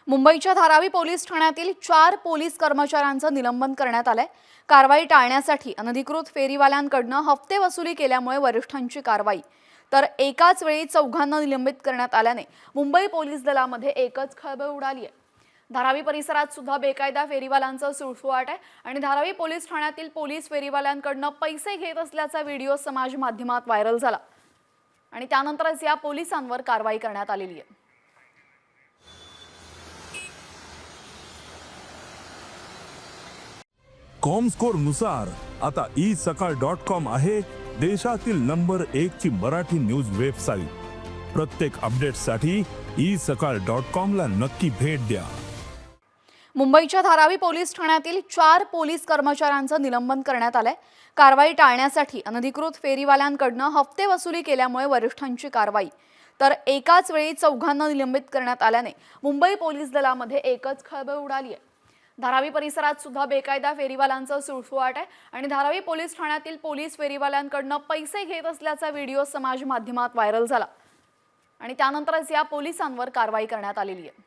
मुंबईच्या धारावी पोलीस ठाण्यातील 4 पोलीस कर्मचाऱ्यांचं निलंबन करण्यात आलंय। कारवाई टाळण्यासाठी अनधिकृत फेरीवाल्यांकडून हप्ते वसुली केल्यामुळे वरिष्ठांची कारवाई। तर एकाच वेळी चौघांना निलंबित करण्यात आल्याने मुंबई पोलीस दलामध्ये एकच खळबळ उडाली आहे। धारावी परिसरात सुद्धा बेकायदा फेरीवाल्यांचं सुळसुळाट आहे आणि धारावी पोलीस ठाण्यातील पोलीस फेरीवाल्यांकडून पैसे घेत असल्याचा व्हिडिओ समाज माध्यमात व्हायरल झाला आणि त्यानंतरच या पोलिसांवर कारवाई करण्यात आलेली आहे। कॉमस्कोर नुसार आता isakal.com आहे देशातील नंबर 1 ची मराठी न्यूज वेबसाईट। प्रत्येक अपडेटसाठी isakal.com ला नक्की भेट द्या। मुंबईच्या धारावी पोलीस ठाण्यातील 4 पोलीस कर्मचाऱ्यांचं निलंबन करण्यात आलंय। कारवाई टाळण्यासाठी अनधिकृत फेरीवाल्यांकडून हप्ते वसुली केल्यामुळे वरिष्ठांची कारवाई। तर एकाच वेळी चौघांना निलंबित करण्यात आल्याने मुंबई पोलीस दलामध्ये एकच खळबळ उडाली आहे। धारावी परिसरात सुद्धा बेकायदा फेरीवाल्यांचं सुळसुळाट आहे आणि धारावी पोलीस ठाण्यातील पोलीस फेरीवाल्यांकडून पैसे घेत असल्याचा व्हिडिओ समाज माध्यमात व्हायरल झाला आणि त्यानंतरच या पोलिसांवर कारवाई करण्यात आलेली आहे।